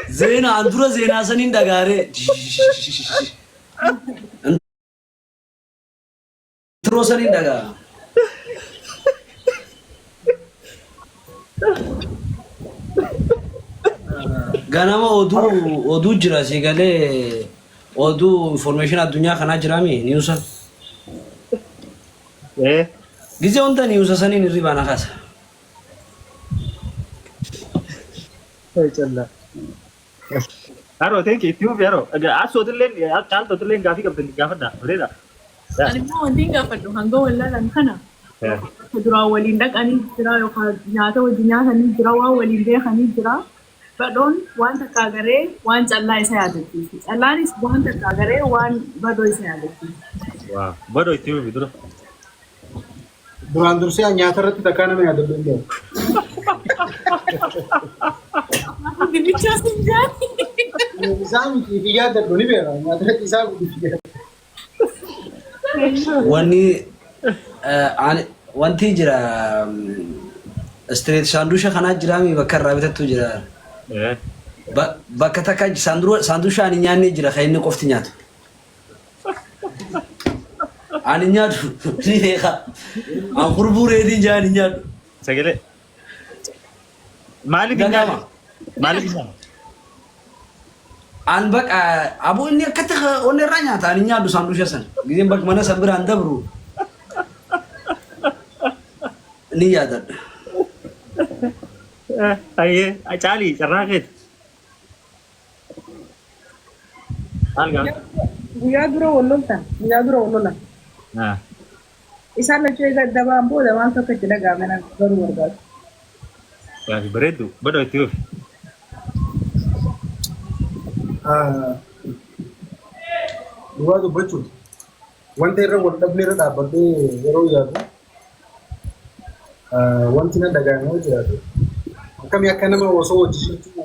زينة أندرا زينة سنين دعارة ترو سنين دعارة ganama oduu jira si galee oduu information addunyaa kanaa jiraami niwusa gizee hunda niwusa saniin hirribaan akaasa Haro thank you tube haro asootilleen caaltootilleen gaafii qabdan gaafadha bareeda ani immoo wanti hin gaafadhu hanga wallaalan kana kuduraa waliin dhaqanii jira yookaan nyaata wajjin nyaatanii jira waan waliin beekanii jira badhoon waan takka agaree waan callaa isa yaadachiisa callaanis waan takka agaree waan badoo isa yaadachiisa. Waa badoo itti himuuf dura. Duraan dursee nyaata irratti takkaa nama yaadadhu hin jiru. Dibicha sinjaani. Isaan miti fi yaadadhu ni beera nyaata irratti isaa guddifee. wanti jira street sandusha kana jiraami bakka irraa bitattu jira bakka takka sandusha ani nyaanne jira kan inni qofti nyaatu ani nyaatu ni beeka an kurbureetiin jaa ani nyaatu sagalee maaliif nyaama maaliif nyaama an bakka abu inni akkatti onne irraa nyaata ani nyaatu sandusha san gizeen bakka mana san biraan dabru ni yaadadha. Aye, Charlie, carraaqeet. Alga. Guyyaa dura wallolta. Isaan lachuu egaa dabaan booda waan tokko itti dhaga'ame garuu barbaadu. Gaafi bareeddu badoo itti dhufi. Dhugaa dubbachuun wanta irra wal dhabne irra dhaabbadhee yeroo yaadu wanti na dhaga'amee jiraatu akkamii akka nama osoo hojjechiisu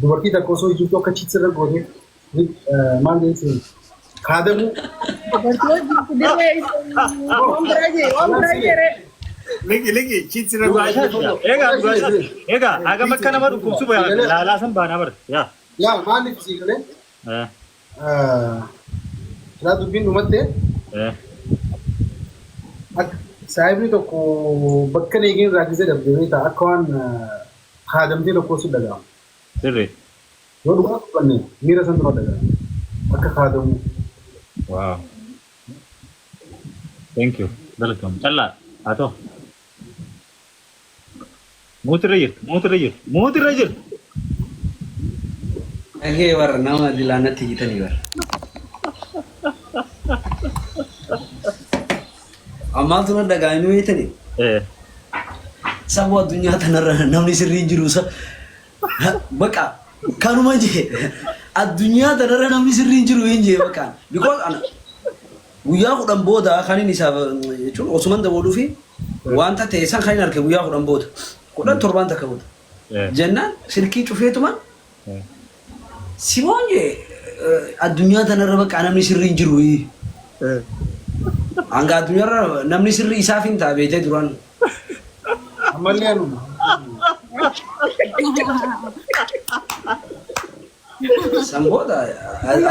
dubartii takka osoo hojjechiisu akka chiitsirra gootee maal jechuun kaadamu. Ligi chiitsirra gootee. Egaa aga makka nama dhukkubsu laalaasan baanaa barte yaa. Yaa maaliif sii galee? Silaa dubbiin dhumattee. Saayibni tokko bakka neegiin raakisee dhabdee ta'a akka waan kaadamtee tokko si dhaga'ama. Sirrii. Yoo dhugaa dubbanne miira san dura dhaga'ama akka kaadamu. Wow. Thank you. Welcome. Callaa haa ta'u. Mootirra jirtu. Dhagee warra nama dilaanatti hidhanii warra. Ammaa tuna dhaga'anii beektanii? Sababa addunyaa kanarra namni sirrii jiru bakka kanuma jee addunyaa kanarra namni sirrii jiru hin jee bakka because guyyaa 10 booda kan inni isaaf jechuun osuman dabaluu fi wanta ta'e san kan inni arge guyyaa 10 booda 17 takka booda jennaan silkii cufeetuma Simon jee addunyaa kanarra bakka namni sirrii jiru Angga addunyaarra namni sirrii isaaf hin ta'a beekee duraan. Ammallee anuma. Sanboota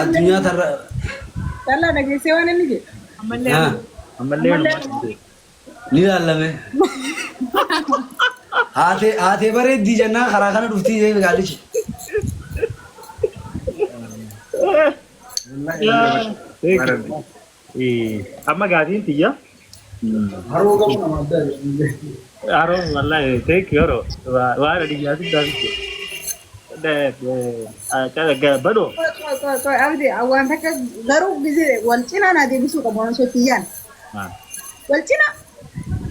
addunyaa tarra. Callaa dhageessee waan inni jedhu. Ammallee Ni ilaalame. Haatee bareeddii jennaan karaa kana dhuftii gaalichi. Amma gaatiin tiyya. Haroo qabu nama adda. Haroo wallahi take yeroo waan dhiyyaatti gaafii. Badoo. Abdi waan takka garuu gisee wal cinaa naa deebisuu qabu waan sotiyyaan. Wal cinaa.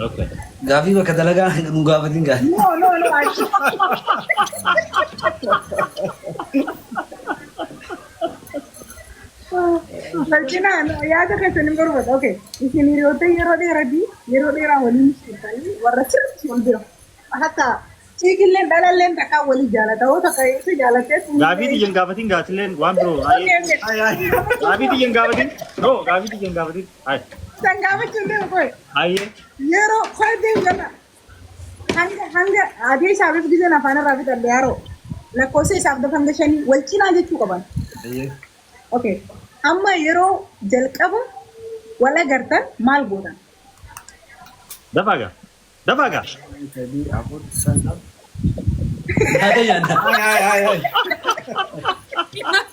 Okay. Gaafii bakka dalagaa nu gaafatiin gaafii. No. Balcina yaada keessan hin barbaadu. Okay. Isin hiriyoota yeroo dheeraa waliin turtanii warra sirriitti wal bira. Hatta ciikilleen dhalalleen takkaa walii jaalata. Yoo takka isa jaalatee. Gaafii xiyyan gaafatiin gaafilleen waan biroo. Gaafii xiyyan gaafatiin. No gaafii xiyyan gaafatiin. San gaafachuun deemu koye. Ayyee. Yeroo koye deemu jala. hanga adii isaafis giseen afaan irraa fitan yaaroo lakkoofsa isaaf hanga 5 wal cinaa jechuu qaban. Okay. Amma yeroo jalqaba wal agartan maal gootan? Dafaga. Ada yana.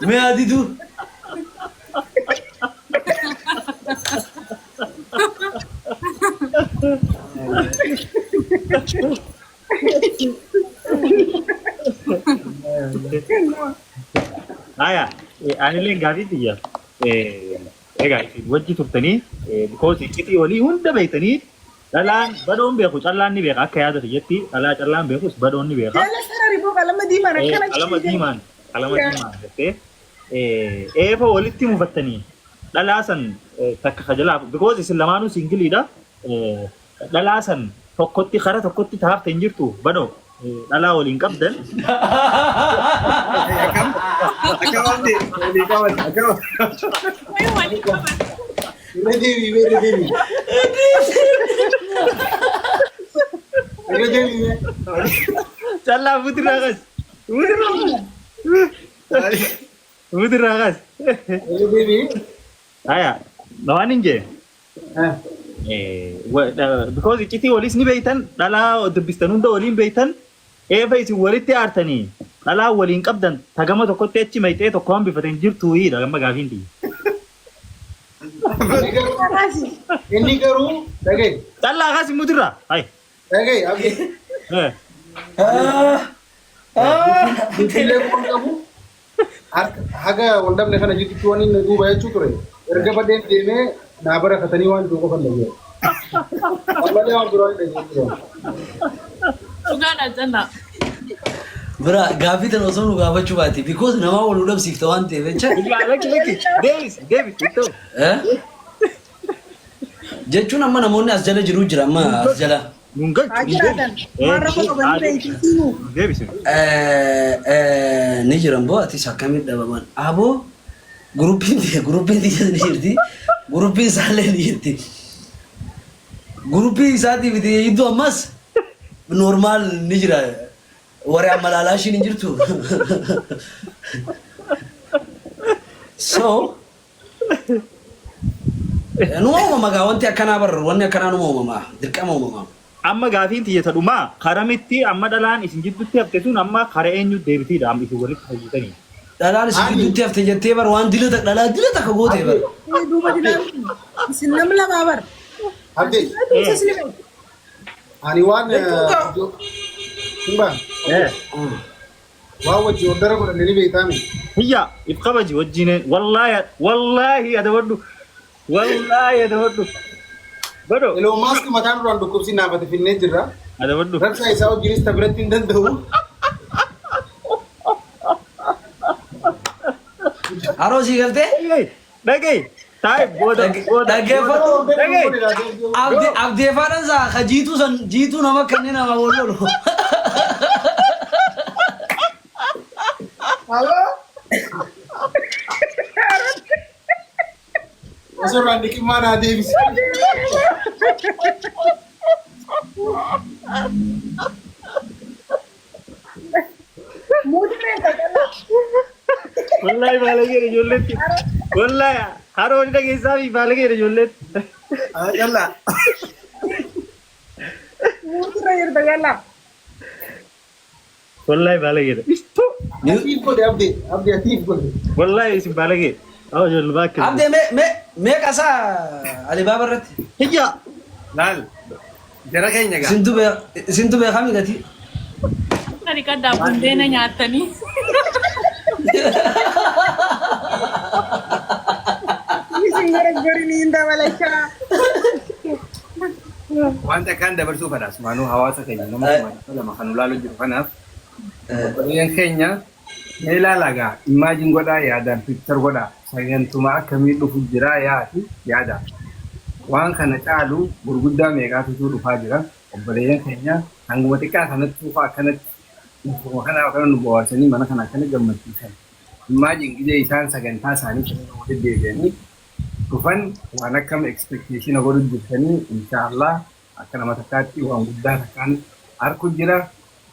Me adi tu. Aya, ani gaafii tiyya. Egaa wajji turtanii because iccitii walii hunda beektanii dhalaan badoon beeku callaan ni beeka akka yaada tiyyetti dhalaa callaan beekus badoon ni beeka. Jala sarari boo qalama diimaan akkana qalama diimaan jettee eefa walitti mufattanii dhalaa san takka kajalaa because isin lamaanuu singiliidha dhalaa san tokkotti kara tokkotti taafte hin jirtu badoo dhalaa waliin qabdan. Callaa mudiraagas. Aya, waan hin jee. Because iccitii waliis ni beeytan dhalaa dubbistan hunda waliin beeytan eefa isin walitti aartanii dhalaa waliin qabdan tagama tokkotti achi mayxee tokko hambifateen jirtu hiidha gama gaafiin tiyya. Inni garuu dhagee. Callaa kaas mudirraa. Dhagee abdii. Biqilee kun qabu haga waldamne kana jirtu waan inni duuba jechuu ture. Erga badeen deemee naa barakatanii waan jiru qofan dhagee. Ammallee waan biroo hin dhagee. Dhugaadha jannaa. Bira gaafii tan osoo nu gaafachuu baate because nama wal dhabsiifta waan ta'eef jecha. Lakki Davis ittoo. Jechuun amma namoonni as jala jiru jira amma as jala. Davis. Ni jiran boo ati akkamitti dhabaman. Aboo guruppiin ni jirti. Guruppiin isaallee ni jirti. Guruppii isaatiif iddoo ammas normaal ni jira. Warri amalaalaashiin hin jirtu. So numa uumamaa wanti akkanaa barra wanni akkanaa numa uumamaa dirqama uumamaa. Amma gaafiin tiyyata dhumaa karamitti amma dhalaan isin jidduutti hafte sun amma kara eenyu deebitiidha amma isin walitti fayyitanii. Dhalaan isin jidduutti hafte jettee bar waan dilata dhalaa dilata akka gootee bar. Duuba dilaan isin nam lamaa bar. Abdii. Ani waan Kumba. Waa wajji waldara godhanne ni beektaami. Hiyya if qabaji wajjine wallahi adabadhu. Bado. Eloo maaskii mataan duraan dhukkubsi naafate finnee jirra. Adabadhu. Rabsaa isaa wajjinis tabiratti hin danda'u. Haroo sii galtee? Dhagee. Taa'e booda. Dhaggeeffatu. Dhagee. Abdeeffaadhaan isaa ka jiituu nama kanneen nama wal lolu. Halo? Osoo raandiki maanaa deebise. Wallahi baalageera ijoolleetti. Wallahi haroo hunda keessaa fi baalageera ijoolleetti. Yalla. Muudura jirta yalla. Wallahi baalageera. Atiif godhe abdii atiif godhe. Wallahi isin baalageera. Awa ijoollee baakka. Abdee mee qasaa Alibaaba irratti? Hiyya. Laal jara keenya gaa. Isintu beekami gati? Kani kaddaa bundeena nyaatanii. Isin gara gorini hin dabalachaa. Wanta kan dabarsuu fadhaas maanuu hawaasa keenya nama lama kan ulaalu jiru kanaaf biyyan keenya mee ilaala gaa imaajin godhaa yaadaan pikchar godhaa sagantumaa akkamii dhufu jira yaati yaada waan kana caalu gurguddaa meeqaatu dhufaa jira obboleeyyan keenya hanguma xiqqaa kanatti dhufaa akkanatti kana nu bohaarsanii mana kana akkana gammachiisan imaajin gidee isaan sagantaa isaanii walitti deebi'anii dhufan waan akkam expectation godhu jirtanii inshaallah akka nama takkaatti waan guddaa takkaan harku jira.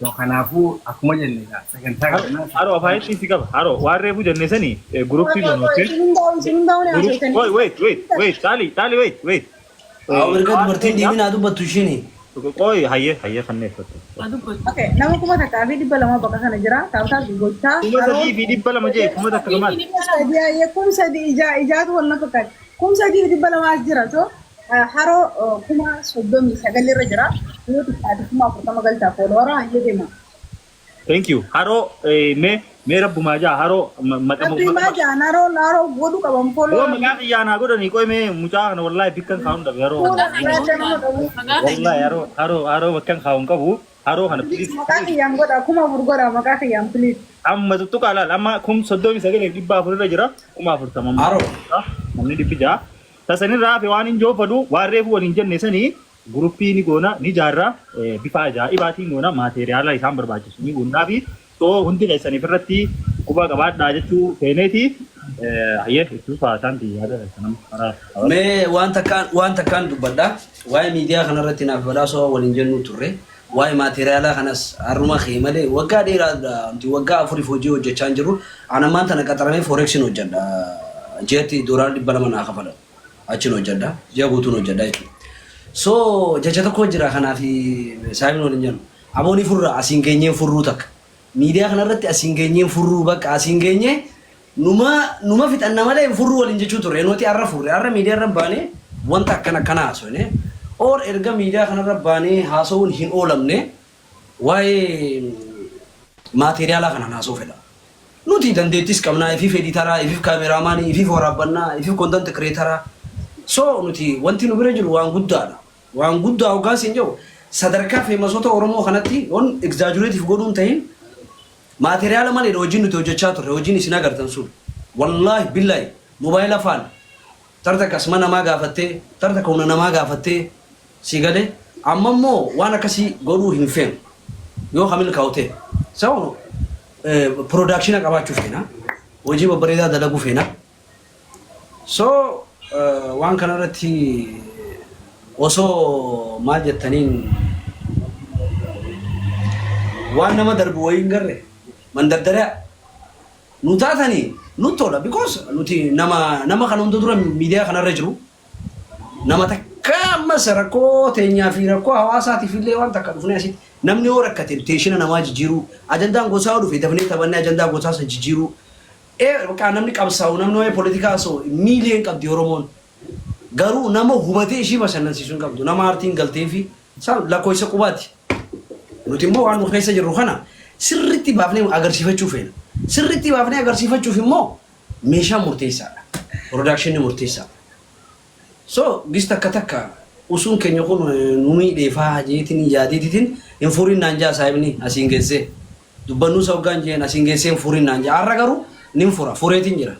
Yoo kanaafuu akkuma jennee sagantaa kanaa Haro afaayitti si qaba. Haro waan reefu jennee sanii guruppii goonoote. Wait. Taali, wait. Erga dubartiin dhiibin haa dubbattu isheen. Qoy hayyee fanneeffatu. Okay, nama kuma takkaa fi 200 bakka kana jira. Taa'utaa gochaa. Kuma sadii fi 200 jee kuma takka gamaati. Kun sadii ijaatu wal na fakkaata. Kun sadii fi 200 as jira. So haroo kuma 39 irra jira. Yoo xiqqaate kuma 40 galtaa foolooraa hayyee deema. Thank you. Haro mee rabbumaa jaa haro Rabbimaa jaan haroo godhu qaban fooloo. Yoo maqaa xiyyaanaa godhanii qoy mee mucaa kana wallaahi bikkan kaa'uun dhabe haroo. Wallaahi haroo bakkan kaa'uun qabu haroo kana please. Maqaa xiyyaan godha kuma 4 godha maqaa xiyyaan please. Amma tuttuqaa laal amma kum 39 400 irra jira kuma 40. Haroo. Namni dhibbi jaa. Tasanirraa fi waan hin joofadu waan reefu waliin jenne sanii guruppii ni goona ni jaarraa bifa ajaa'ibaatiin goona maateriyaala isaan barbaachisu ni goonaa fi too hundi keessaniif irratti quba qabaadhaa jechuu feeneeti hayyee itti faasaanti yaada sanam karaa. Mee waan takkaan dubbadha. Waa'ee miidiyaa kanarratti naaf badhaasoo waliin jennu turre. Waa'ee maateriyaala kanas harruma kee malee waggaa dheeraadha. Waggaa 4 hojii hojjechaa hin jirru. Ana maanta na qaxaramee forexiin hojjedha. Jeetti $200 naa kafala. Achiin hojjedha. Ji'a guutuun hojjedha jechuudha. So jecha tokko jira kanaaf saamin waliin jennu. Abooni furra asiin geenyeen furruu takka. Miidiyaa kanarratti asiin geenyeen furruu bakka asiin geenyee numa fixanna malee furruu waliin jechuu turre. Nooti har'a furre har'a miidiyaa irra baanee wanta akkana haasofne. Or erga miidiyaa kanarra baanee haasawuun hin oolamne waa'ee maateriyaala kanaan haasoo fedha. Nuti dandeettis qabnaa ifiif editaraa, ifiif kaameraamaanii, ifiif waraabbannaa, ifiif kontant kireetaraa. So nuti wanti nu bira jiru waan guddaadha. Waan guddaa hoggaas hin jiru sadarkaa feemasoota Oromoo kanatti on exaggerative godhuun ta'in maateriyaala malee hojiin nuti hojjechaa turre hojiin isin agartan sun wallaahi billaahi mobaayila faan tarta kasma namaa gaafattee tarta kauna namaa gaafattee si galee amma immoo waan akkasii godhuu hin feenu yoo hamil kaawwate sababno production qabaachuu feena hojii babbareedaa dalaguu feena so waan kanarratti osoo maal jettaniin waan nama darbu wayiin garre mandardaraa nu taatanii nu tola because nuti nama kana hunda dura miidiyaa kanarra jiru nama takka ammas rakkoo teenyaa fi rakkoo hawaasaatiif illee waan takka dhufnee asitti namni yoo rakkate teeshina namaa jijjiiruu ajandaan gosaa dhufe dafnee taphannee ajandaa gosaa san jijjiiruu bakka namni qabsaa'u namni waa'ee poolitikaa osoo miiliyoon qabdi Oromoon garuu nama hubatee ishii bashannansiisuun qabdu nama aartiin galtee fi lakkoofsa qubaati. Nuti immoo waan nu keessa jirru kana sirriitti baafnee agarsiifachuu feena. Sirriitti baafnee agarsiifachuuf immoo meeshaa murteessaadha. Production murteessaadha. So gis takka usuun keenya kun nu miidheefaa jeetiin yaadeetitiin hin furiin naan jaa saayibni asiin geessee dubbannuu sawgaan jeen asiin geessee hin furiin naan jaa har'a garuu nin fura fureetiin jira.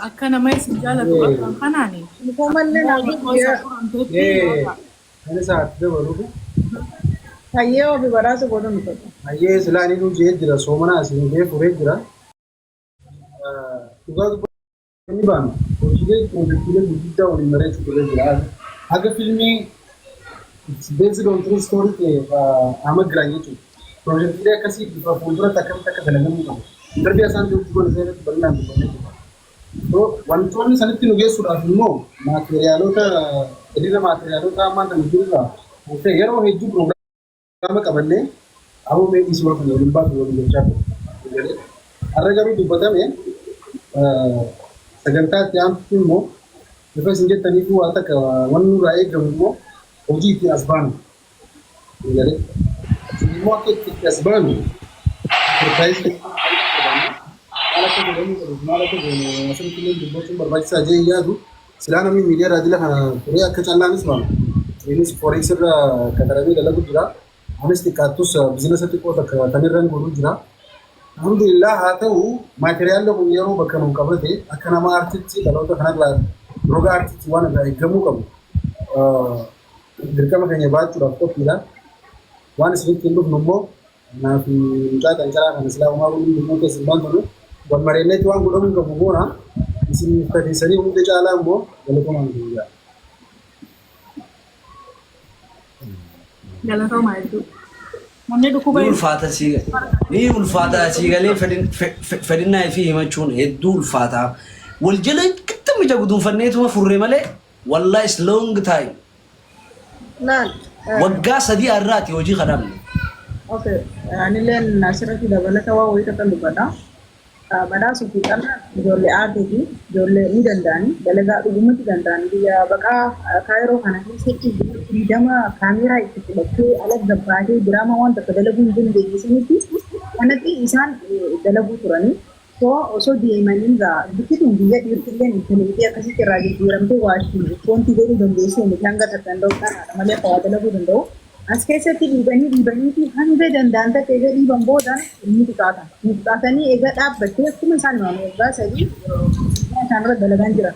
Akka nama isin jaalatu bakka kanaani. Mukomallee nama Ani saat dabaluufi. hayyee ofi badhaasa godhu nu qabu. Hayyee silaa inni nu jee jira soomana asiin gahee furee jira. Dhugaa dubbatu inni baanu hojiilee gurguddaa waliin bareechuu turee jira. Akka fiilmii based on true story ta'e Ahmad Giraan jechuudha. Piroojeektiilee akkasii bifa fuulduratti akkamitti akka dalagamuu qabu. Darbii isaan jirtu gola seerratti bal'inaan dubbannee jira. Wantoonni sanitti nu geessuudhaaf immoo maateriyaaloota edira maateriyaaloota ammaan kan jirurraa yeroo hedduu piroograama qabannee aboo meeqis waan kana waliin baatu waliin gochaa ture. Har'a garuu dubbatame sagantaa itti aantutti immoo bifa isin jettaniif waan takka wanni nurraa eegamu immoo hojii itti as baanu. Immoo akka itti as baanu pirtaayisii Malaka jedhamu asirratti illee dubbachuun barbaachisaa jee yaadu silaa namni miidiyaa raadila kana turee akka callaanis baanu. Innis forex irra qaxaramee dalagu jira. Anis xiqqaattus biizinasa xiqqoo takka kanirra godhu jira. Alhamdulillah haa ta'u maateriyaala kun yeroo bakka nu qabate akka nama aartiitti dhaloota kanarraa roga aartiitti waan irraa eegamuu qabu. Dirqama keenya baachuudhaaf qophiidha. Waan isinitti hin dhufnu immoo naaf mucaa qancaraa kana silaa uumaa kun dhimmoo keessa hin baantu wal mareennetti waan godhamuu qabu moona isin tateessanii hunda caalaa immoo galatomaan guyyaa. galatoomaa jechuudha. Namni dhukkuba ni ulfaata siigalee fedhinnaa fi himachuun hedduu ulfaata. Wal jala kitama jaguduunfanneetuma furree malee wallahi is long time. Laal. Waggaa sadii har'aati hojii kadhamne. Okay. Anilleen asirratti dabalata waa wayii takkan dubbadha. Badhaasuu fi qanna ijoollee aartii fi ijoollee ni danda'ani dalagaa dhugumatti danda'ani biyya baqaa kaayiroo kana keessatti fiidama kaameeraa itti fudhattee ala gabbaatee diraama waan takka dalaguu hin dandeenyisanitti kanatti isaan dalaguu turanii osoo deemanii irraa bikkituun biyya dhiirtilleen intalleetii akkasitti irraa jijjiiramtee waashii wanti godhuu dandeessee miti hanga takka danda'u kanaadha malee fawaa dalaguu danda'u. As keessatti dhiibanii fi hanga danda'an takka egaa dhiiban boodaan ni xiqqaatan. Ni xiqqaatanii egaa dhaabbattee akkuma isaan himamu waggaa sadii isaan irra dalagaan jira.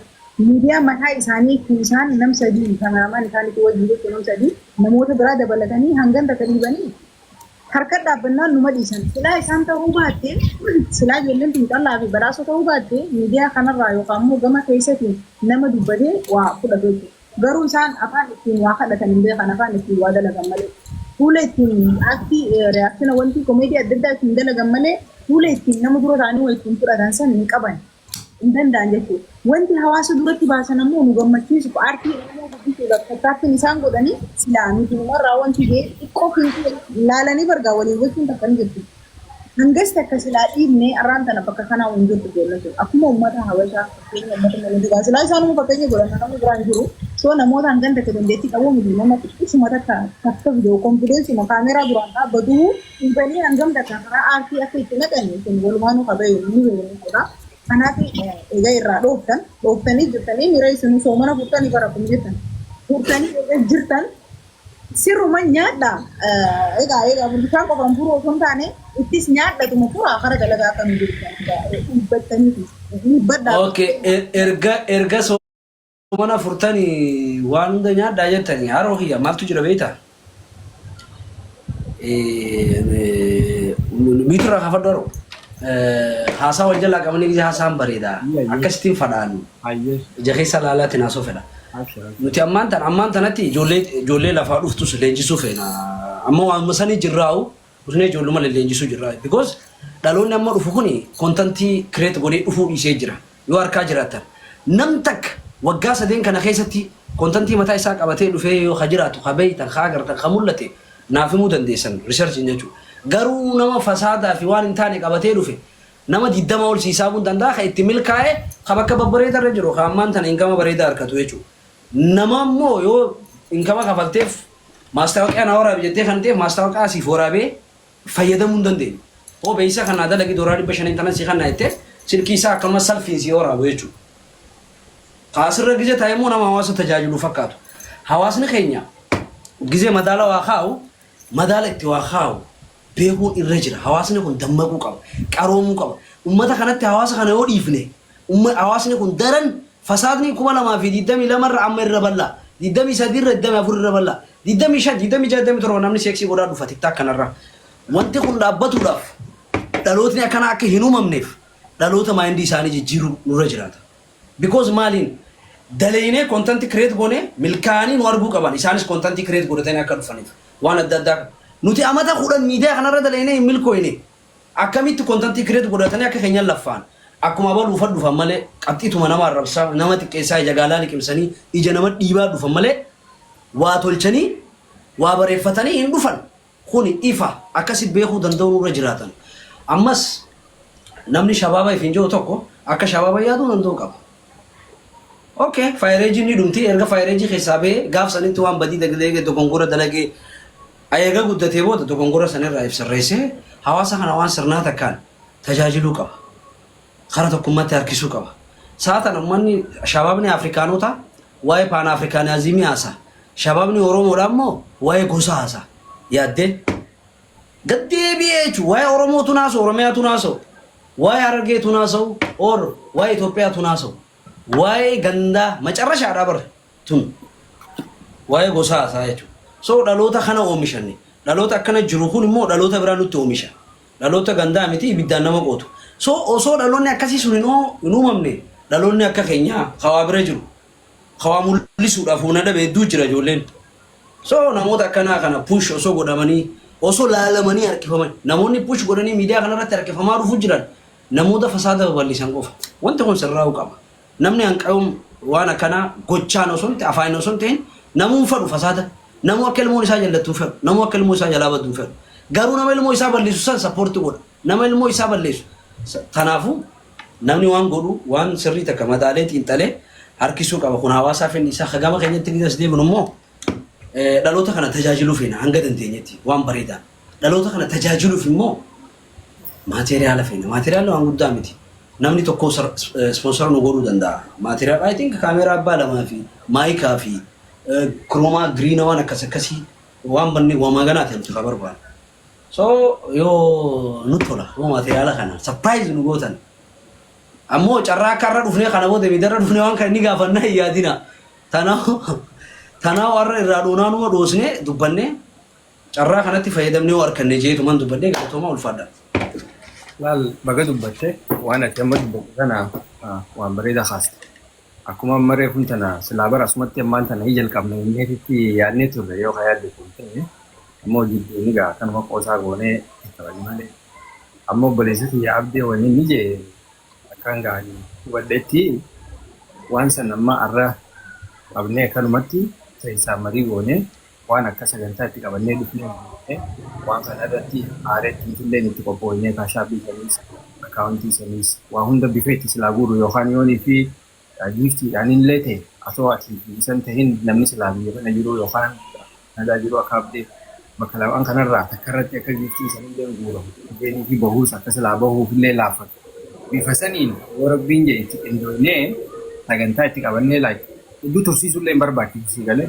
Miidiyaa mataa isaanii isaan nam sadii kameraamaan isaaniitti wajjin jechuun nam sadii namoota biraa dabalatanii hangan takka dhiibanii harka dhaabbannaan numa dhiisan. Silaa isaan ta'uu baattee silaa ijoolleen xiinxallaa fi badhaasoo ta'uu baattee miidiyaa kanarraa yookaan immoo gama keessatti nama dubbatee waa fudhatu jechuudha. Garuu isaan afaan ittiin waa kadhatan hin beekan afaan ittiin waa dalagan malee fuula ittiin aktii reaksina wanti komeedii adda addaa ittiin dalagan malee fuula ittiin nama dura ta'anii waa ittiin fudhatan san hin qaban hin danda'an jechuudha. Wanti hawaasa duratti baasan ammoo nu gammachiisu aartii oromoo guddisuudhaaf tattaaffiin isaan godhanii silaa nuti numarraa wanti xiqqoo ilaalanii bargaa waliin gochuun takka ni jirtu. Hangas takka silaa dhiibnee arraan tana bakka kanaa hin jirtu jechuudha. Akkuma uummata habashaa fakkeenya uummata Malootikaa silaa isaanuma fakkeenya godhatan namni biraan jiru. So namoota hangan takka dandeettii qabu miti nama xiqqisuma takka viidiyoo konfideensuma kaameeraa duraan dhaabbatu dhiibanii hangam takka karaa aartii akka itti naqanii sun walumaanuu qabayu ni beekamudha. Kanaaf egaa irraa dhooftanii jirtanii miira isin soomana furtanii bara kun jirtan. Furtanii jirtan sirruma nyaadha. Egaa bulchaan qofaan furuu osoo hin taane ittis nyaadhatuma furaa kara dalagaa kan jirtan dhiibbattanii dhiibbadhaa. Okay, erga mana furtanii waan hunda nyaadhaa jettanii haroo kiyya maaltu jira beektaa? Miiturraa kaafadhu haroo. Haasaa wal jalaa qabanii ija haasaan bareedaa akkasittiin fadhaan ija keessa laalaatiin haasoo fedha. Nuti ammaan tanatti ijoollee lafaa dhuftus leenjisuu feena. Amma waan sanii jirraa'u usnee ijoolluma leenjisuu jirraa. Because dhaloonni amma dhufu kuni kontantii kireet godhee dhufuu dhiisee jira. Yoo harkaa jiraatan nam takka waggaa sadeen kana keessatti kontantii mataa isaa qabatee dhufee yoo ka jiraatu ka beeytan ka agartan ka mul'ate naaf himuu dandeessan riisarchiin jechuudha. Garuu nama fasaadaa fi waan hin taane qabatee dhufe nama 20 ol siisaa buun danda'a ka itti milkaa'e ka bakka babbareedaa irra jiru ka ammaan tana inkama bareedaa harkatu jechuudha. Nama immoo yoo inkama kafalteef maastaawoqaa na waraabe jettee kan ta'eef maastaawoqaa siif waraabee fayyadamuu hin dandeenye. Oo beeysa kanaa dalagi dooraa 500 tanan si kanaa jettee silkii isaa akkanuma salfiin si waraabu jechuudha. Kaasirra gizee taa'immoo nama hawaasa tajaajilu fakkaatu. Hawaasni keenya gizee madaala waa kaa'u madaala itti waa kaa'u beekuun irra jira. Hawaasni kun dammaquu qaba, qaroomuu qaba. Uummata kanatti hawaasa kana yoo dhiifne hawaasni kun daran fasaadni 2022 irra amma irra bal'aa, 23 irra 24 irra bal'aa, 25 27 namni seeksii godhaa dhufa tiktaak kanarra. Wanti kun dhaabbatuudhaaf dhalootni akkana akka hin uumamneef dhaloota maayindii isaanii jijjiiruu nurra jiraata. Because maaliin daleeyinee kontantii kireet goone milkaanii nu arguu qaban isaanis kontantii kireet godhatanii akka dhufaniif waan adda addaa nuti amata 10 miidiyaa kanarra daleeyinee hin milkooyne akkamitti kontantii kireet godhatanii akka keenyan laffaan akkuma baluu dhufan malee qabxiituma nama arrabsaa nama xiqqeessaa ija gaalaa liqimsanii ija nama dhiibaa dhufan malee waa tolchanii waa bareeffatanii hin dhufan kun ifa akkasi beekuu danda'u nurra jiraatan. Ammas namni shabaaba ifin jiru tokko akka shabaaba yaaduu danda'u qaba. Okay, faayireejiin ni dhumti erga faayireejii keessaa ba'ee gaaf sanitti waan badii dagdee dogongora dalagee eega guddatee booda dogongora sanirraa ibsarreessee hawaasa kana waan sirnaa takkaan tajaajiluu qaba. Kara tokkummaatti harkisuu qaba. Saatan ummanni shabaabni Afrikaanota waa'ee Paan Afrikaanizimii haasa. Shabaabni Oromoodhaa immoo waa'ee gosa haasa. Yaaddee gaddeebi'ee jechuun waa'ee Oromootu naasoo Oromiyaatu naasoo waa'ee Harargeetu naasoo or waa'ee Itoophiyaatu naasoo. Waa'ee gandaa macarrashaadhaa bara tun waa'ee gosa haasaa jechuudha. So dhaloota kana oomishanne dhaloota akkana jiru kun immoo dhaloota biraa nutti oomisha. Dhaloota gandaa miti ibiddaan nama qootu. So osoo dhaloonni akkasii sun hin uumamne dhaloonni akka keenyaa hawaa bira jiru. Hawaa mul'isuudhaaf humna dhabe hedduu jira ijoolleen. So namoota akkanaa kana push osoo godhamanii osoo laalamanii harkifaman namoonni push godhanii miidiyaa kanarratti harkifamaa dhufuu jiran namoota fasaada babal'isan qofa. Wanti kun sirraa'uu qaba. Namni hanqa'uun waan akkanaa gochaan osoo hin ta'in afaan osoo hin ta'in namuun fedhu fasaada. Namuu akka ilmoon isaa jallattuu fedhu. Namuu akka ilmoo isaa jalaa badduu fedhu. Garuu nama ilmoo isaa balleessu san sappoortii godha. Nama ilmoo isaa balleessu. Kanaafuu namni waan godhu waan sirrii takka mataalee xiinxalee harkisuu qaba. Kun hawaasaa fi isaa hagama keenyatti gidas deemnu immoo dhaloota kana tajaajiluuf hanga dandeenyetti waan bareedaa. Dhaloota kana tajaajiluuf immoo maateriyaala feena. Maateriyaala waan guddaa miti. Namni tokko sponsor nu godhuu danda'a. Maateriyaala I think kaameeraa abbaa lamaa fi maayikaa fi kiroomaa giriina waan akkasii waan banni waan ganaati nuti barbaadu. So yoo nu tola yoo maateriyaala kana surprise nu gootan. Ammoo carraa akka irra dhufnee kana booda miidarra dhufnee waan kana ni gaafannaa hin yaadina. Tanaa warra irraa dhuunaa numa dhoosnee dubbannee carraa kanatti fayyadamnee harkannee jeetumaan dubbannee galatooma ulfaadha. Laal baga dubbatte waan ati amma dubbatte kana waan bareedaa kaaste. Akkuma maree kun tana silaa bara asumatti ammaan tana hin jalqabne inneetitti yaadnee turre yoo haa yaadde kun ta'e ammoo jidduu ni gaa kanuma qoosaa goonee itti wali malee. Ammoo obboleessatti yaabdee waliin ni jee akkaan gaarii hubadheetti waan san amma arra qabnee akkanumatti keessaa marii goonee waan akka sagantaa itti qabannee dhufnee waan kana irratti aareetti illee itti qophoonnee kaashaabii saniis akkaawuntii saniis waa hunda bifa itti silaa guuru yookaan yoonii fi giiftiidhaan illee ta'e asoo ati isan ta'in namni silaa biyya kana jiru yookaan nagaa jiru akka abdee bakka lamaan kanarraa takka irratti akka giiftii sanillee guuramu dhufeenii fi bahuus akka silaa bahuuf illee laafatu. Bifa saniin yoo rabbiin jee itti qindoonee sagantaa itti qabannee hedduu tursiisuullee hin barbaachisu galee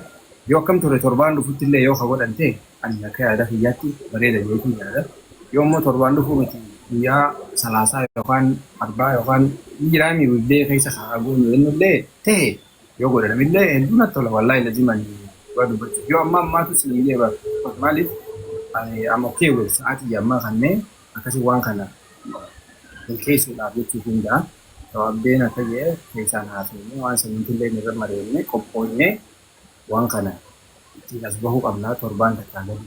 yoo akkam ture torbaan dhufutti illee yoo ka godhan ta'e ani akka yaada kiyyaatti bareeda jechuun yaada. Yoo immoo torbaan dhufuu miti guyyaa salaasaa yookaan arbaa yookaan jiraami widdee keessa kaa'aguun yennullee ta'e yoo godhanamillee hedduu natti tola wallaahi laziman waa dubbachuuf. Yoo ammaatu sinillee maaliif amma keewwee sa'aatii ammaa kanneen akkasii waan kana milkeessuudhaaf jechuuf hundaa sababbeen akka jedhe keessaan haasofnee waan saniitillee irra mareennee qophoonnee waan kana ittiin as bahuu qabnaa torbaan takkaa gadi.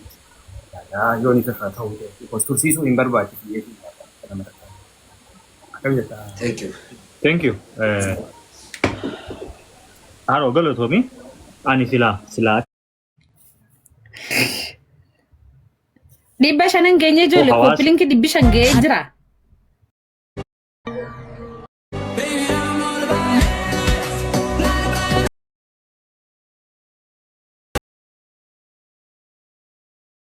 Yoo ni kakkaa ta'uu ta'e tursiisuu hin barbaachisu jechuudha. Akkam jettaa? Thank you. Thank you. Haroo galatoomi ani silaa. Dhibba shanan geenye ijoollee koppiliinki dhibbi shan ga'ee jira.